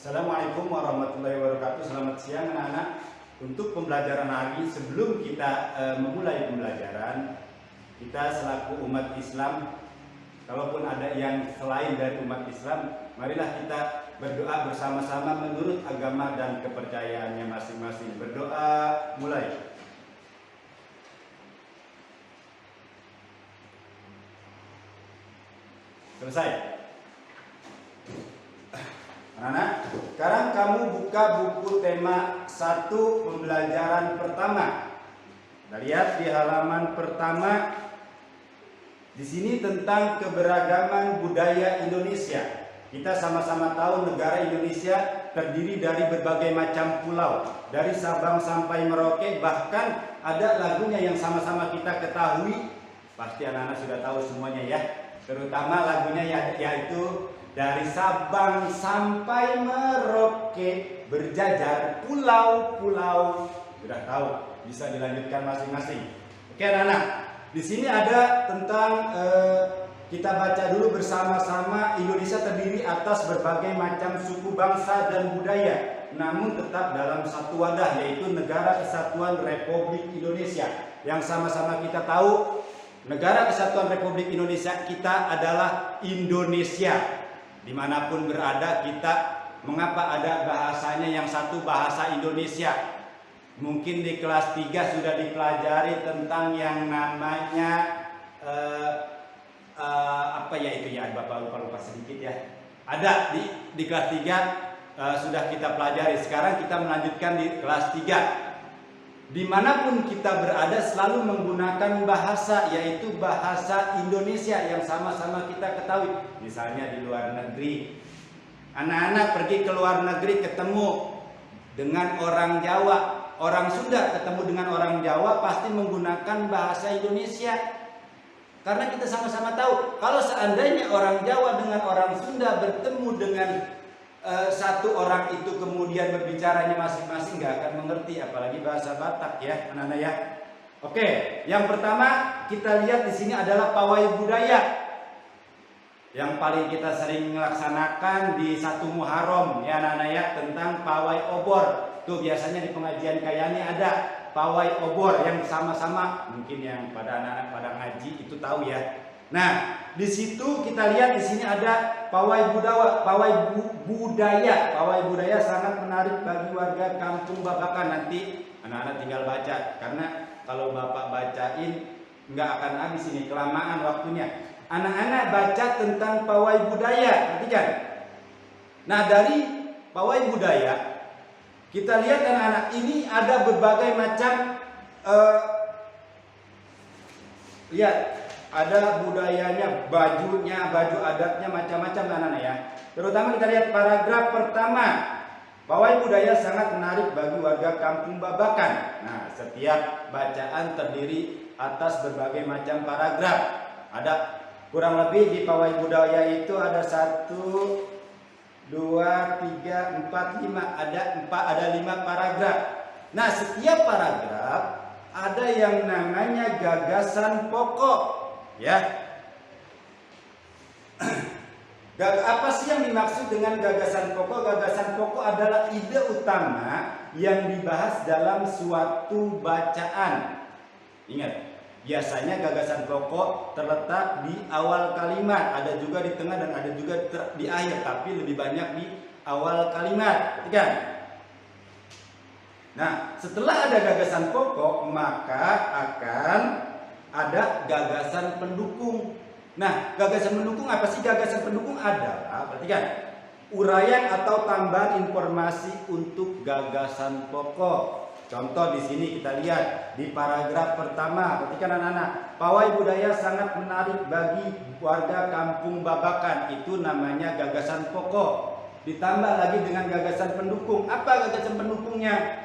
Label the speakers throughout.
Speaker 1: Assalamualaikum warahmatullahi wabarakatuh. Selamat siang anak-anak. Untuk pembelajaran hari sebelum kita memulai pembelajaran, kita selaku umat Islam, kalaupun ada yang selain dari umat Islam, marilah kita berdoa bersama-sama menurut agama dan kepercayaannya masing-masing. Berdoa, mulai. Selesai. Anak-anak, sekarang kamu buka buku tema 1 pembelajaran pertama. Kita lihat di halaman pertama. Di sini tentang keberagaman budaya Indonesia. Kita sama-sama tahu negara Indonesia terdiri dari berbagai macam pulau, dari Sabang sampai Merauke, bahkan ada lagunya yang sama-sama kita ketahui. Pasti anak-anak sudah tahu semuanya ya. Terutama lagunya yaitu dari Sabang sampai Merauke berjajar pulau-pulau. Sudah tahu, bisa dilanjutkan masing-masing. Oke anak-anak, di sini ada tentang kita baca dulu bersama-sama. Indonesia terdiri atas berbagai macam suku, bangsa dan budaya, namun tetap dalam satu wadah, yaitu Negara Kesatuan Republik Indonesia. Yang sama-sama kita tahu, Negara Kesatuan Republik Indonesia kita adalah Indonesia. Dimanapun berada kita, mengapa ada bahasanya yang satu bahasa Indonesia? Mungkin di kelas 3 sudah dipelajari tentang yang namanya apa ya itu ya, Bapak lupa sedikit ya. Ada di kelas 3 sudah kita pelajari. Sekarang kita melanjutkan di kelas 3. Dimanapun kita berada selalu menggunakan bahasa, yaitu bahasa Indonesia yang sama-sama kita ketahui. Misalnya di luar negeri, anak-anak pergi ke luar negeri ketemu dengan orang Jawa, orang Sunda ketemu dengan orang Jawa pasti menggunakan bahasa Indonesia. Karena kita sama-sama tahu, kalau seandainya orang Jawa dengan orang Sunda bertemu dengan satu orang itu kemudian berbicaranya masing-masing, nggak akan mengerti, apalagi bahasa Batak ya anak-anak ya. Oke, yang pertama kita lihat di sini adalah pawai budaya yang paling kita sering melaksanakan di 1 Muharram ya anak-anak ya, tentang pawai obor. Tuh biasanya di pengajian kayak ini ada pawai obor yang sama-sama, mungkin yang pada anak-anak pada ngaji itu tahu ya. Nah, di situ kita lihat di sini ada pawai budaya. Pawai budaya sangat menarik bagi warga Kampung Babakan. Nanti anak-anak tinggal baca, karena kalau Bapak bacain nggak akan habis ini, kelamaan waktunya. Anak-anak baca tentang pawai budaya, perhatikan. Nah, dari pawai budaya kita lihat anak-anak ini ada berbagai macam lihat. Ada budayanya, bajunya, baju adatnya macam-macam anak-anak ya. Terutama kita lihat paragraf pertama. Pawai budaya sangat menarik bagi warga Kampung Babakan. Nah, setiap bacaan terdiri atas berbagai macam paragraf. Ada kurang lebih di pawai budaya itu ada 1, 2, 3, 4, 5. Ada 5 paragraf. Nah, setiap paragraf ada yang namanya gagasan pokok. Ya, apa sih yang dimaksud dengan gagasan pokok? Gagasan pokok adalah ide utama yang dibahas dalam suatu bacaan. Ingat, biasanya gagasan pokok terletak di awal kalimat, ada juga di tengah dan ada juga di akhir, tapi lebih banyak di awal kalimat, kan? Nah, setelah ada gagasan pokok, maka akan ada gagasan pendukung. Nah, gagasan pendukung apa sih? Gagasan pendukung adalah, perhatikan, uraian atau tambahan informasi untuk gagasan pokok. Contoh di sini kita lihat di paragraf pertama. Perhatikan anak-anak, pawai budaya sangat menarik bagi warga Kampung Babakan. Itu namanya gagasan pokok. Ditambah lagi dengan gagasan pendukung. Apa gagasan pendukungnya?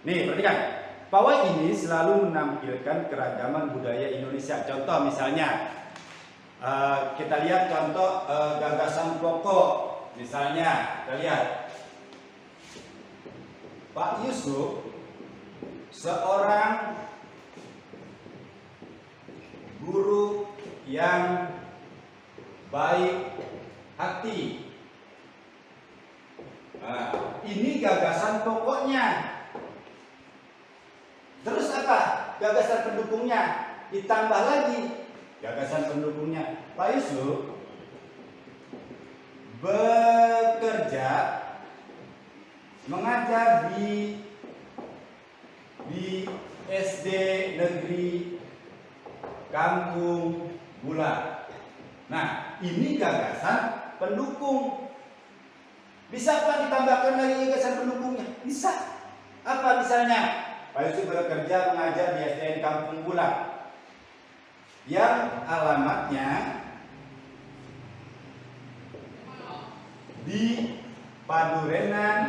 Speaker 1: Nih, perhatikan. Pawai ini selalu menampilkan keragaman budaya Indonesia. Contoh misalnya, kita lihat contoh gagasan pokok. Misalnya, kita lihat Pak Yusuf seorang guru yang baik hati. Nah, ini gagasan pokoknya. Terus apa? Gagasan pendukungnya. Ditambah lagi gagasan pendukungnya. Pak Yusuf bekerja mengajar di SD Negeri Kampung Bulan. Nah, ini gagasan pendukung. Bisa apa ditambahkan lagi gagasan pendukungnya? Bisa. Apa misalnya? Pak Yusuf bekerja mengajar di SDN Kampung Bulan yang alamatnya di Padurenan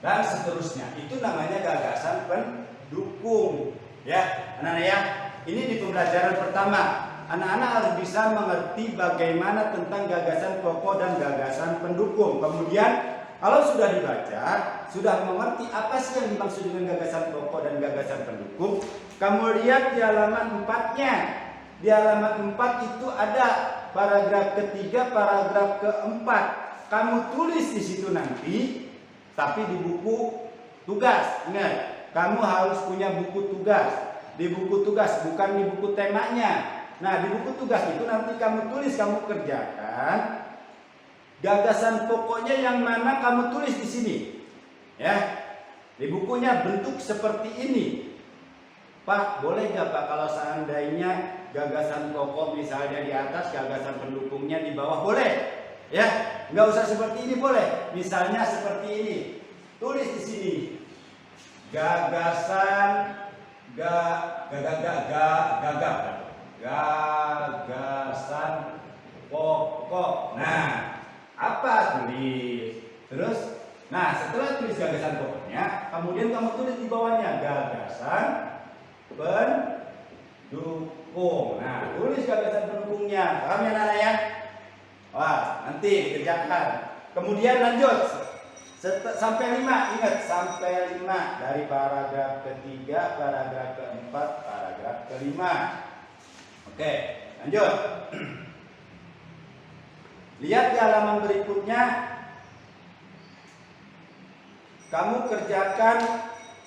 Speaker 1: dan seterusnya. Itu namanya gagasan pendukung. Ya, anak-anak ya. Ini di pembelajaran pertama. Anak-anak harus bisa mengerti bagaimana tentang gagasan pokok dan gagasan pendukung. Kemudian kalau sudah dibaca, sudah mengerti apa sih yang dimaksud dengan gagasan pokok dan gagasan pendukung, kamu lihat di halaman 4-nya. Di halaman 4 itu ada paragraf ketiga, paragraf keempat. Kamu tulis di situ nanti, tapi di buku tugas. Ingat, kamu harus punya buku tugas. Di buku tugas, bukan di buku temanya. Nah, di buku tugas itu nanti kamu tulis, kamu kerjakan gagasan pokoknya yang mana kamu tulis di sini. Ya. Di bukunya bentuk seperti ini. Pak, boleh nggak Pak kalau seandainya gagasan pokok misalnya di atas, gagasan pendukungnya di bawah? Boleh. Ya, nggak usah seperti ini, boleh. Misalnya seperti ini. Tulis di sini. Gagasan gagasan pokok. Nah, apa tulis? Terus, nah setelah tulis gagasan pokoknya, kemudian kamu tulis di bawahnya gagasan pendukung. Nah, tulis gagasan pendukungnya. Paham ya anak ya? Wah, nanti dikerjakan. Kemudian lanjut sampai 5. Ingat, sampai 5 dari paragraf ketiga, paragraf keempat, paragraf kelima. Oke, lanjut. Lihat di halaman berikutnya. Kamu kerjakan,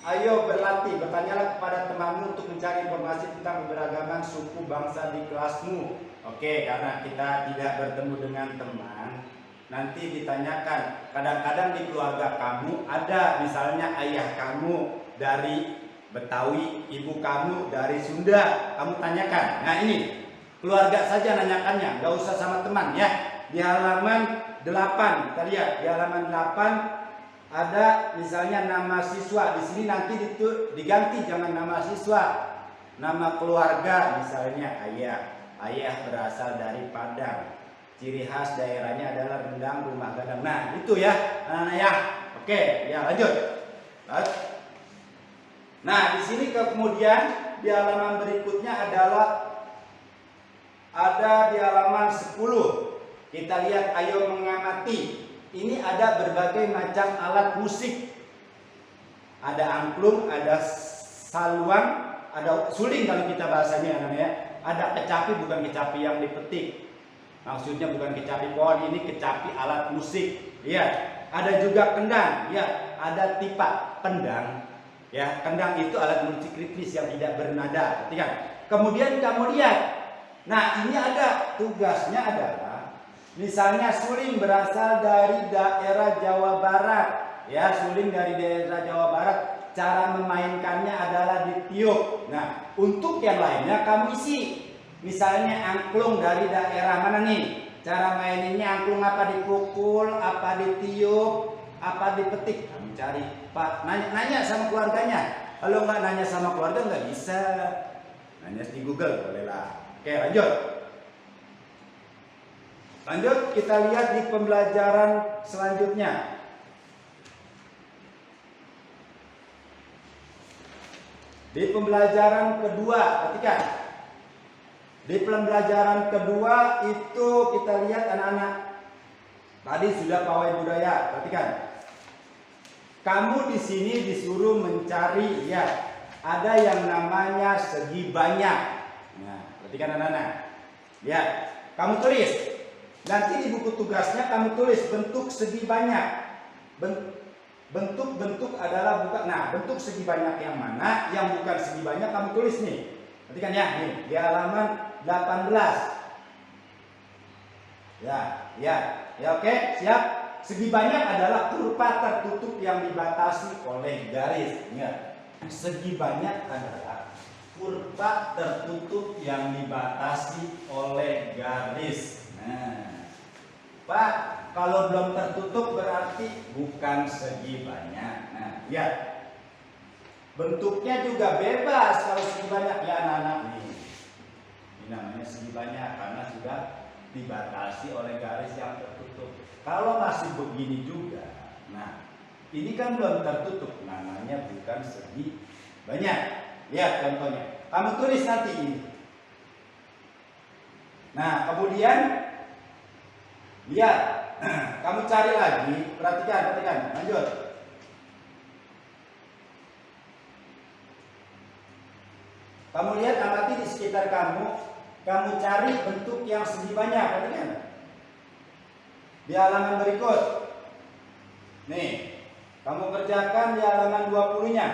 Speaker 1: ayo berlatih, bertanyalah kepada temanmu untuk mencari informasi tentang keberagaman suku bangsa di kelasmu. Oke, karena kita tidak bertemu dengan teman, nanti ditanyakan. Kadang-kadang di keluarga kamu ada misalnya ayah kamu dari Betawi, ibu kamu dari Sunda, kamu tanyakan. Nah ini, keluarga saja nanyakannya, gak usah sama teman ya. Di halaman 8, kita lihat di halaman 8 ada misalnya nama siswa. Di sini nanti diganti, jangan nama siswa, nama keluarga, misalnya ayah. Ayah berasal dari Padang. Ciri khas daerahnya adalah rendang, rumah gadang. Nah, itu ya, anak-anak ya. Oke, ya lanjut. Nah, di sini kemudian di halaman berikutnya adalah ada di halaman 10. Kita lihat, ayo mengamati. Ini ada berbagai macam alat musik. Ada angklung, ada saluang, ada suling kalau kita bahasanya namanya. Ada kecapi, bukan kecapi yang dipetik. Maksudnya bukan kecapi pohon, ini kecapi alat musik. Lihat, ada juga kendang. Lihat, ada tipa pendang. Ya, kendang itu alat musik ritmis yang tidak bernada. Perhatikan. Kemudian kamu lihat. Nah, ini ada tugasnya adalah misalnya suling berasal dari daerah Jawa Barat. Ya, suling dari daerah Jawa Barat. Cara memainkannya adalah ditiup. Nah, untuk yang lainnya kamu isi. Misalnya angklung dari daerah mana nih? Cara maininnya angklung apa dipukul, apa ditiup, apa dipetik. Kamu cari, Pak. Nanya sama keluarganya. Kalau nggak nanya sama keluarga nggak bisa. Nanya di Google boleh lah. Oke, lanjut. Lanjut, kita lihat di pembelajaran selanjutnya. Di pembelajaran kedua, perhatikan. Di pembelajaran kedua itu kita lihat anak-anak. Tadi sudah pawai budaya, perhatikan. Kamu di sini disuruh mencari, ya, ada yang namanya segi banyak. Nah, perhatikan anak-anak. Lihat, kamu tulis. Nanti di buku tugasnya kamu tulis bentuk segi banyak. Bentuk adalah bukan. Nah, bentuk segi banyak yang mana? Yang bukan segi banyak kamu tulis nih. Perhatikan ya, nih di halaman 18. Ya, oke, siap. Segi banyak adalah kurva tertutup yang dibatasi oleh garis. Ingat, segi banyak adalah kurva tertutup yang dibatasi oleh garis. Nah, Pak, kalau belum tertutup berarti bukan segi banyak. Nah, lihat. Bentuknya juga bebas kalau segi banyak ya anak-anak nih. Ini namanya segi banyak karena sudah dibatasi oleh garis yang tertutup. Kalau masih begini juga, nah ini kan belum tertutup, namanya bukan segi banyak. Lihat contohnya, kamu tulis nanti ini. Nah kemudian lihat, kamu cari lagi, perhatikan, lanjut. Kamu lihat amati di sekitar kamu cari bentuk yang segi banyak, perhatikan. Di halaman berikut. Nih, kamu kerjakan di halaman 20-nya.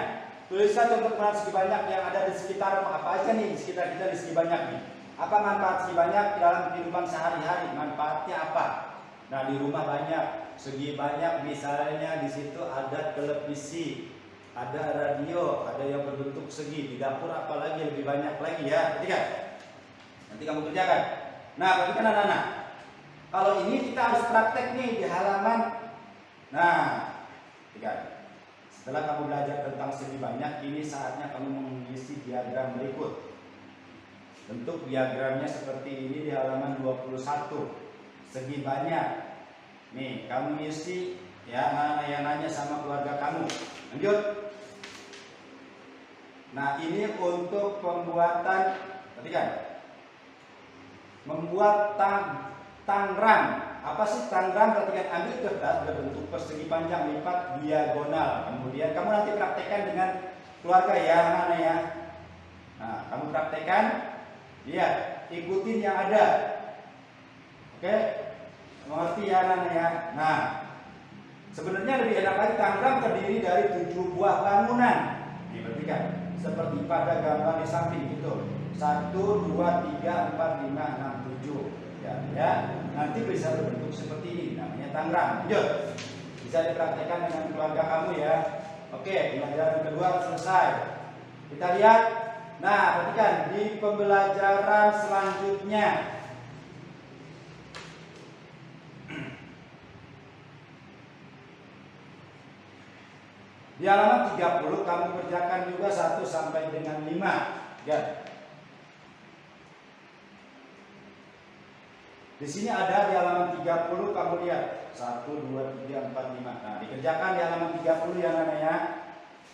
Speaker 1: Tuliskan contoh penggunaan segi banyak yang ada di sekitar apa aja nih di sekitar kita di segi banyak nih. Apa manfaat segi banyak dalam kehidupan sehari-hari? Manfaatnya apa? Nah, di rumah banyak segi banyak, misalnya di situ ada televisi, ada radio, ada yang berbentuk segi. Di dapur apalagi lebih banyak lagi ya. Nanti kamu kerjakan. Nah, perhatikan anak-anak. Kalau ini kita harus praktek nih di halaman. Nah, perhatikan. Setelah kamu belajar tentang segi banyak, ini saatnya kamu mengisi diagram berikut. Bentuk diagramnya seperti ini di halaman 21. Segi banyak. Nih, kamu isi ya, yang nanya sama keluarga kamu. Lanjut. Nah, ini untuk pembuatan, perhatikan. Membuat tangram. Apa sih tangram? Perhatikan, ambil kertas berbentuk persegi panjang lipat diagonal. Kemudian kamu nanti praktekkan dengan keluarga ya, mana ya. Nah, kamu praktekkan. Lihat, ikutin yang ada. Oke? Mengerti ya, mana ya. Nah, sebenarnya lebih enak lagi tangram terdiri dari 7 buah bangunan. Nih, perhatikan. Seperti pada gambar di samping gitu. 1, 2, 3, 4, 5, 6, 7. Ya, nanti bisa berbentuk seperti ini, namanya tangram. Lanjut. Bisa dipraktekkan dengan keluarga kamu ya. Oke, pembelajaran kedua selesai. Kita lihat. Nah, perhatikan di pembelajaran selanjutnya. Di halaman 30 kamu kerjakan juga 1 sampai dengan 5. Ya. Di sini ada di halaman 30 kamu lihat 1 2 3 4 5. Nah, dikerjakan di halaman 30 yang mana ya.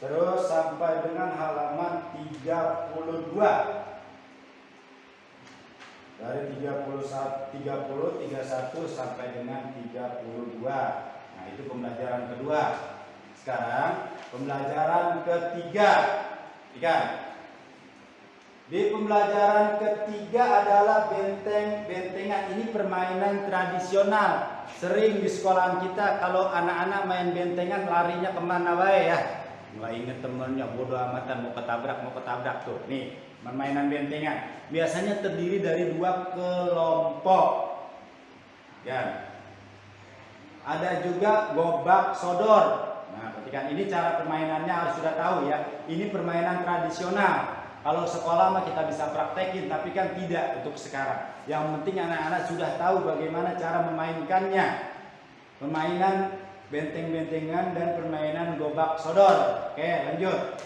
Speaker 1: Terus sampai dengan halaman 32. Dari 30 31 sampai dengan 32. Nah, itu pembelajaran kedua. Sekarang pembelajaran ketiga. Di pembelajaran ketiga adalah bentengan. Ini permainan tradisional. Sering di sekolahan kita kalau anak-anak main bentengan larinya kemana wae ya. Nggak inget temennya, bodoh amatan mau ketabrak tuh. Nih, permainan bentengan. Biasanya terdiri dari 2 kelompok. Ya. Ada juga gobak sodor. Nah, perhatikan ini cara permainannya harus sudah tahu ya. Ini permainan tradisional. Kalau sekolah mah kita bisa praktekin, tapi kan tidak untuk sekarang. Yang penting anak-anak sudah tahu bagaimana cara memainkannya. Permainan benteng-bentengan dan permainan gobak sodor. Oke, lanjut.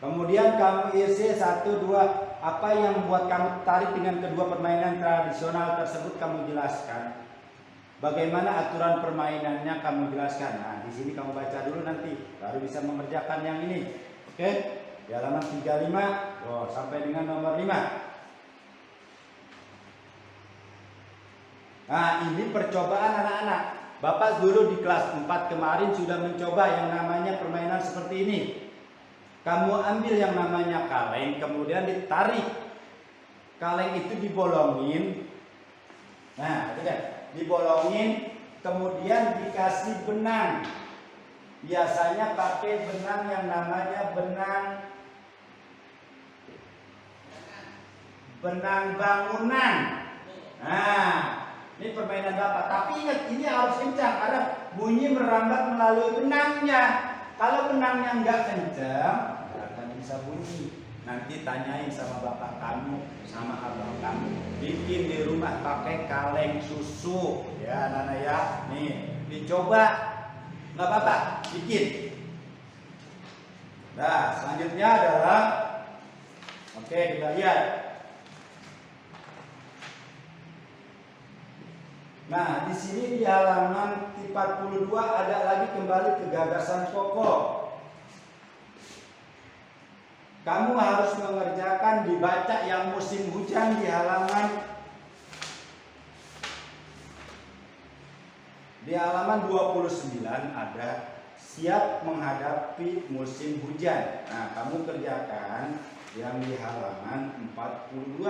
Speaker 1: Kemudian kamu isi 1, 2. Apa yang membuat kamu tertarik dengan kedua permainan tradisional tersebut kamu jelaskan. Bagaimana aturan permainannya kamu jelaskan. Nah, di sini kamu baca dulu nanti, baru bisa mengerjakan yang ini. Oke? Di halaman 35, sampai dengan nomor 5. Nah, ini percobaan anak-anak. Bapak dulu di kelas 4 kemarin sudah mencoba yang namanya permainan seperti ini. Kamu ambil yang namanya kaleng, kemudian ditarik. Kaleng itu dibolongin. Nah, itu kan dibolongin, kemudian dikasih benang. Biasanya pakai benang yang namanya benang bangunan. Nah, ini permainan Bapak. Tapi ingat, ini harus kencang karena bunyi merambat melalui benangnya. Kalau benangnya nggak kencang, nggak akan bisa bunyi. Nanti tanyain sama bapak kamu, sama abang kamu. Bikin di rumah pakai kaleng susu, ya Nana ya. Nih, dicoba, nggak apa-apa, bikin. Nah, selanjutnya adalah, oke, kita lihat. Nah, di sini di halaman 42 ada lagi kembali ke gagasan pokok. Kamu harus mengerjakan dibaca yang musim hujan di halaman 29 ada siap menghadapi musim hujan. Nah, kamu kerjakan yang di halaman 42,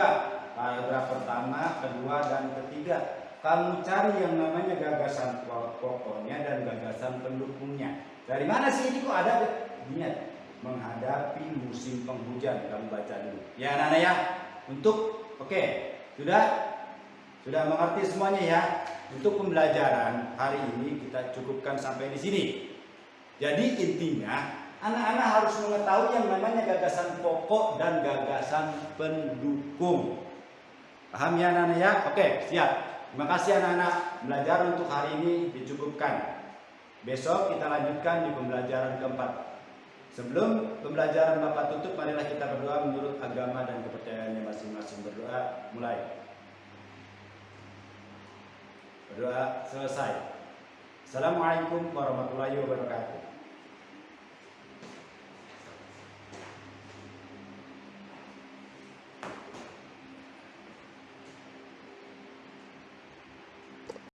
Speaker 1: paragraf pertama, kedua, dan ketiga. Kamu cari yang namanya gagasan pokoknya dan gagasan pendukungnya. Dari mana sih ini kok ada? Lihat, menghadapi musim penghujan. Kamu baca dulu. Ya, Nana ya. Oke, sudah mengerti semuanya ya. Untuk pembelajaran hari ini kita cukupkan sampai di sini. Jadi intinya anak-anak harus mengetahui yang namanya gagasan pokok dan gagasan pendukung. Paham ya Nana ya? Oke, siap. Terima kasih anak-anak. Belajar untuk hari ini dicukupkan. Besok kita lanjutkan di pembelajaran keempat. Sebelum pembelajaran Bapak tutup, marilah kita berdoa menurut agama dan kepercayaannya masing-masing. Berdoa mulai. Berdoa selesai. Assalamualaikum warahmatullahi wabarakatuh.